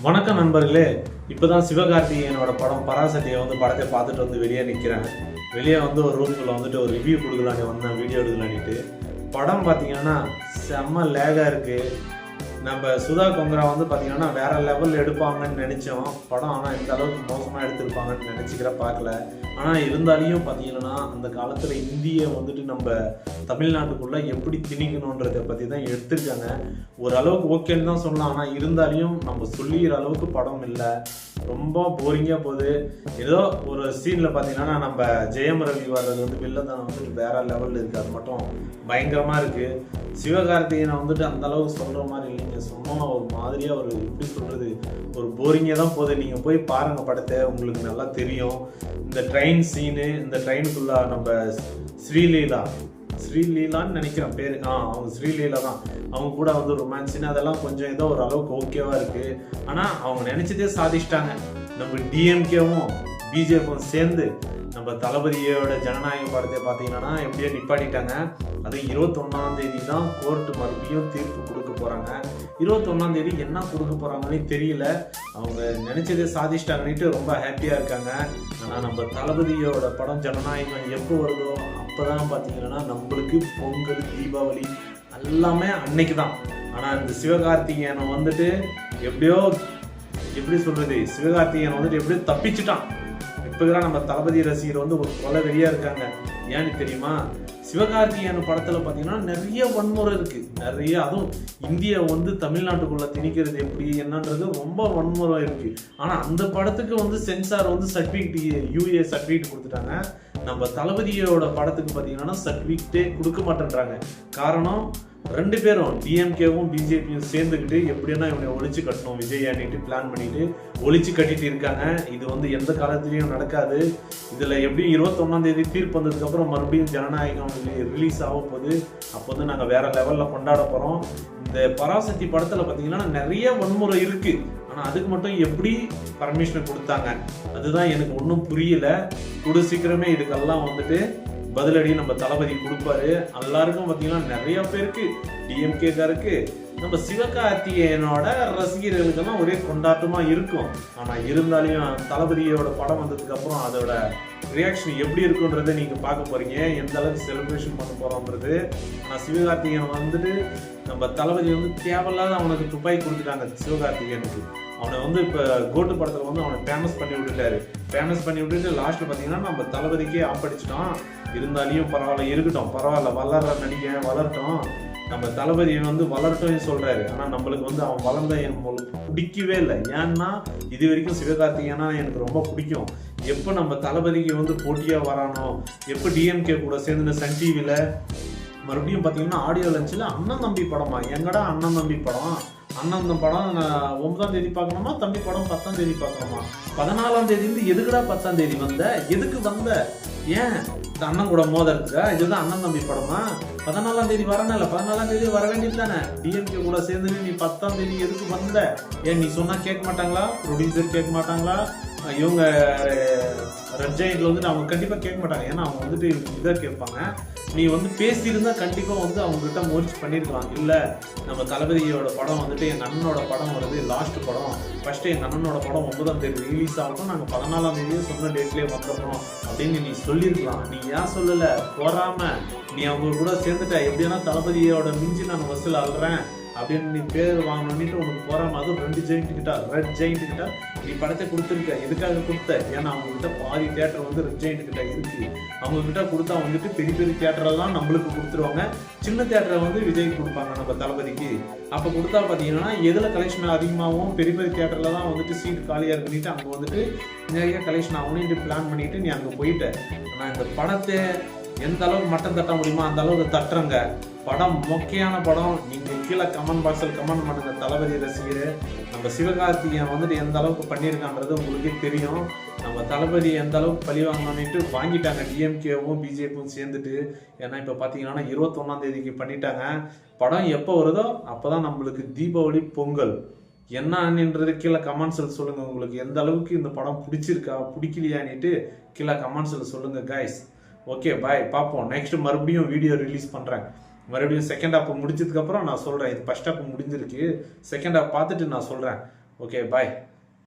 வணக்கம் நண்பர்களே. இப்போதான் சிவகார்த்திகேயனோட படம் பராசக்தியை படத்தை பார்த்துட்டு வெளியே நிற்கிறேன். வெளியே ஒரு ரூம்குள்ளே ஒரு ரிவ்யூ கொடுக்கலான்னு வந்தேன், வீடியோ எடுக்கலான்ட்டு. படம் பார்த்தீங்கன்னா செம்ம லேகாக இருக்குது. நம்ம சுதா கொங்கரா பார்த்தீங்கன்னா வேற லெவலில் எடுப்பாங்கன்னு நினச்சோம் படம். ஆனால் இந்த அளவுக்கு மோசமாக எடுத்திருப்பாங்கன்னு நினச்சிக்கிற பார்க்கல. ஆனால் இருந்தாலையும் பார்த்தீங்கன்னா அந்த காலத்தில் இந்தியை நம்ம தமிழ்நாட்டுக்குள்ளே எப்படி திணிக்கணுன்றதை பற்றி தான் எடுத்திருக்காங்க. ஓரளவுக்கு ஓகேன்னு தான் சொல்லலாம். ஆனால் இருந்தாலையும் நம்ம சொல்லிக்கிற அளவுக்கு படம் இல்லை, ரொம்ப போரிங்காக போகுது. ஏதோ ஒரு சீனில் பார்த்தீங்கன்னா நம்ம ஜெயம் ரவி வர்றது வில்லதான் வேற லெவலில் இருக்குது. அது மட்டும் பயங்கரமாக இருக்குது. சிவகார்த்திகேயனை அந்த அளவுக்கு சொல்கிற மாதிரி இல்லைங்க. சும்மா ஒரு மாதிரியாக எப்படி சொல்கிறது, ஒரு போரிங்காக தான் போகுது. நீங்கள் போய் பாருங்கள் படத்தை, உங்களுக்கு நல்லா தெரியும். இந்த ட்ரெயின் சீனு, இந்த ட்ரெயினுக்குள்ளே நம்ம ஸ்ரீலீலான்னு நினைக்கிறேன் பேர். அவங்க ஸ்ரீலீலா தான். அவங்க கூட ரொமான்ஸின்னு அதெல்லாம் கொஞ்சம் ஏதோ ஒரு அளவுக்கு ஓகேவா இருக்கு. ஆனால் அவங்க நினைச்சதே சாதிச்சிட்டாங்க. நம்ம டிஎம்கேவும் பிஜேபியும் சேர்ந்து நம்ம தளபதியோட ஜனநாயக படத்தை பார்த்தீங்கன்னா எப்படியோ நிப்பாட்டிட்டாங்க. அது 21ஆம் தேதி தான் கோர்ட்டு மறுபடியும் தீர்ப்பு கொடுக்க போறாங்க. 21ஆம் தேதி என்ன கொடுக்க போறாங்கன்னு தெரியல. அவங்க நினைச்சதை சாதிச்சிட்டாங்கன்னுட்டு ரொம்ப ஹாப்பியா இருக்காங்க. ஆனால் நம்ம தளபதியோட படம் ஜனநாயகம் எப்போ வருதோ அப்போதான் பார்த்தீங்கன்னா நம்மளுக்கு பொங்கல், தீபாவளி எல்லாமே அன்னைக்கு தான். ஆனால் இந்த சிவகார்த்திகேயனை எப்படியோ எப்படி சொல்றது, சிவகார்த்திகேயன் எப்படியோ தப்பிச்சுட்டான். இப்பதான் நம்ம தளபதி ரசிகர் ஒரு கொலை வெளியா இருக்காங்க. ஏன்னு தெரியுமா, சிவகார்த்திகேயன் படத்துல பாத்தீங்கன்னா நிறைய வன்முறை இருக்கு. நிறைய, அதுவும் இந்தியா தமிழ்நாட்டுக்குள்ள திணிக்கிறது எப்படி என்னன்றது ரொம்ப வன்முறை இருக்கு. ஆனா அந்த படத்துக்கு சென்சார் சர்டிபிகேட், யூஏ சர்டிபிகேட் கொடுத்துட்டாங்க. நம்ம தளபதியோட படத்துக்கு பாத்தீங்கன்னா சர்டிபிகேட்டே கொடுக்க மாட்டேன்றாங்க. காரணம், ரெண்டு பேரும் டிஎம்கேவும் பிஜேபியும் சேர்ந்துக்கிட்டு எப்படின்னா இவனை ஒழிச்சு கட்டணும் விஜய் அணிட்டு பிளான் பண்ணிட்டு ஒழிச்சு கட்டிட்டு இருக்காங்க. இது எந்த காலத்திலையும் நடக்காது. இதுல எப்படியும் 21ஆம் தேதி தீர்ப்பு வந்ததுக்கு அப்புறம் மறுபடியும் ஜனநாயகம் ரிலீஸ் ஆக போகுது. அப்போ நாங்க வேற லெவல்ல கொண்டாட போறோம். இந்த பராசக்தி படத்துல பாத்தீங்கன்னா நிறைய வன்முறை இருக்கு. ஆனா அதுக்கு மட்டும் எப்படி பர்மிஷன் கொடுத்தாங்க, அதுதான் எனக்கு ஒன்றும் புரியல. கூடு சீக்கிரமே இதுக்கெல்லாம் பதிலடி நம்ம தளபதி கொடுப்பாரு. எல்லாருக்கும் பார்த்தீங்கன்னா நிறைய பேருக்கு, டிஎம்கேக்காருக்கு, நம்ம சிவகார்த்திகேயனோட ரசிகர்களுக்கெல்லாம் ஒரே கொண்டாட்டமா இருக்கும். ஆனா இருந்தாலும் தளபதியோட படம் வந்ததுக்கு அப்புறம் அதோட ரியாக்ஷன் எப்படி இருக்குன்றதை நீங்க பார்க்க போறீங்க, எந்த அளவுக்கு செலிப்ரேஷன் பண்ண போறோம்ன்றது. ஆனா சிவகார்த்திகேயன் நம்ம தளபதி தேவையில்லாத அவனுக்கு துப்பாக்கி கொடுத்துட்டாங்க. சிவகார்த்திகேயனுக்கு அவனை இப்ப கோட்டு படத்துல அவனை ஃபேமஸ் பண்ணி விட்டுட்டாரு. ஃபேமஸ் பண்ணி விட்டுட்டு லாஸ்ட்ல பாத்தீங்கன்னா நம்ம தளபதிக்கே ஆப்படிச்சிட்டோம். இருந்தாலையும் பரவாயில்ல, இருக்கட்டும், பரவாயில்ல, வளர்ற நடிகை வளரட்டும். நம்ம தளபதி வளரட்டும் சொல்றாரு. ஆனா நம்மளுக்கு அவன் வளர்ந்த எனக்கு பிடிக்கவே இல்லை. ஏன்னா இது வரைக்கும் சிவகார்த்திகேயனா எனக்கு ரொம்ப பிடிக்கும். எப்போ நம்ம தளபதிக்கு போட்டியா வரானோ, எப்போ டிஎம்கே கூட சேர்ந்து சன் டிவில மறுபடியும் பார்த்தீங்கன்னா ஆடியோ லஞ்சில் அண்ணன் தம்பி படமா, எங்கடா அண்ணன் தம்பி படம், அண்ணன் படம் 9ஆம் தேதி பார்க்கணுமா, தம்பி படம் 10ஆம் தேதி பார்க்கணுமா, 14ஆம் தேதி எதுக்குடா 10ஆம் தேதி வந்த, எதுக்கு வந்த, ஏன் அண்ணன் கூட மோத இருக்குதா, இதுதான் அண்ணன் தம்பி படமா, 14ஆம் தேதி வரனால 14ஆம் தேதி வர வேண்டியது தானே, டிஎம்கே கூட சேர்ந்து நீ 10ஆம் தேதி எதுக்கு வந்த, ஏன் நீ சொன்னா கேட்க மாட்டாங்களா, ப்ரொடியூசர் கேட்க மாட்டாங்களா, இவங்க ரெட் ஜெயின்ட்ல அவங்க கண்டிப்பா கேட்க மாட்டாங்க. ஏன்னா அவங்க இதை கேட்பாங்க, நீ பேசியிருந்தா கண்டிப்பா அவங்க கிட்ட முயற்சி பண்ணிருக்கலாம். இல்ல நம்ம தளபதியோட படம் எங்க அண்ணனோட படம் வருது, லாஸ்ட் படம், ஃபர்ஸ்ட் எங்க அண்ணனோட படம் 9ஆம் தேதி ரிலீஸ் ஆகட்டும், நாங்க 14ஆம் தேதியே சொன்ன டேட்லயே வந்துடணும் அப்படின்னு நீ சொல்லிருக்கலாம். நீ ஏன் சொல்லல, போறாம நீ அவங்க கூட சேர்ந்துட்ட, எப்படின்னா தளபதியோட மிஞ்சி நான் வசூல் ஆகுறேன் அப்படின்னு நீ பேர் வாங்கணும்னு உனக்கு போறாம, அதுவும் ரெட் ஜெயிண்ட் கிட்ட நீ படத்தை கொடுத்துருக்க. எதுக்காக கொடுத்த, ஏன்னா அவங்க கிட்ட பாதி தியேட்டர் ரெட் ஜெயிண்ட் கிட்ட இருக்கு. அவங்க கிட்ட கொடுத்தா பெரிய பெரிய தியேட்டர் எல்லாம் நம்மளுக்கு கொடுத்துருவாங்க, சின்ன தியேட்டரை விஜய்க்கு கொடுப்பாங்க நம்ம தளபதிக்கு. அப்ப கொடுத்தா பாத்தீங்கன்னா எதுல கலெக்ஷன் அதிகமாகவும் பெரிய பெரிய தியேட்டர்ல தான் சீட் காலியா இருக்குன்னுட்டு அங்க நிறைய கலெக்ஷன் ஆகணும்னு பிளான் பண்ணிட்டு நீ அங்க போயிட்ட. ஆனா இந்த படத்தை எந்த அளவுக்கு மட்டம் தட்ட முடியுமோ அந்த அளவுக்கு தட்டுறங்க. படம் மொக்கையான படம். நீங்க கீழே கமெண்ட் பாக்ஸில் கமெண்ட் பண்ணுங்க. தளபதி ரசிகர் நம்ம சிவகார்த்திகேயன் எந்த அளவுக்கு பண்ணியிருக்கான்றது உங்களுக்கே தெரியும். நம்ம தளபதி எந்த அளவுக்கு பழி வாங்கணும்னுட்டு வாங்கிட்டாங்க டிஎம்கேவும் பிஜேபியும் சேர்ந்துட்டு. ஏன்னா இப்போ பார்த்தீங்கன்னா 21ஆம் தேதிக்கு பண்ணிட்டாங்க. படம் எப்போ வருதோ அப்போதான் நம்மளுக்கு தீபாவளி, பொங்கல். என்ன அண்ணின்றது கீழே கமெண்ட்ஸில் சொல்லுங்க. உங்களுக்கு எந்த அளவுக்கு இந்த படம் பிடிச்சிருக்கா பிடிக்கலையான்னுட்டு கீழே கமெண்ட்ஸில் சொல்லுங்க கைஸ். ஓகே, பாய், பார்ப்போம். நெக்ஸ்ட் மறுபடியும் வீடியோ ரிலீஸ் பண்ணுறேன். மறுபடியும் செகண்ட் ஹாப் முடிச்சதுக்கு அப்புறம் நான் சொல்றேன். இது ஃபர்ஸ்ட் ஹாப் முடிஞ்சிருக்கு, செகண்ட் ஹாப் பார்த்துட்டு நான் சொல்றேன். Okay bye.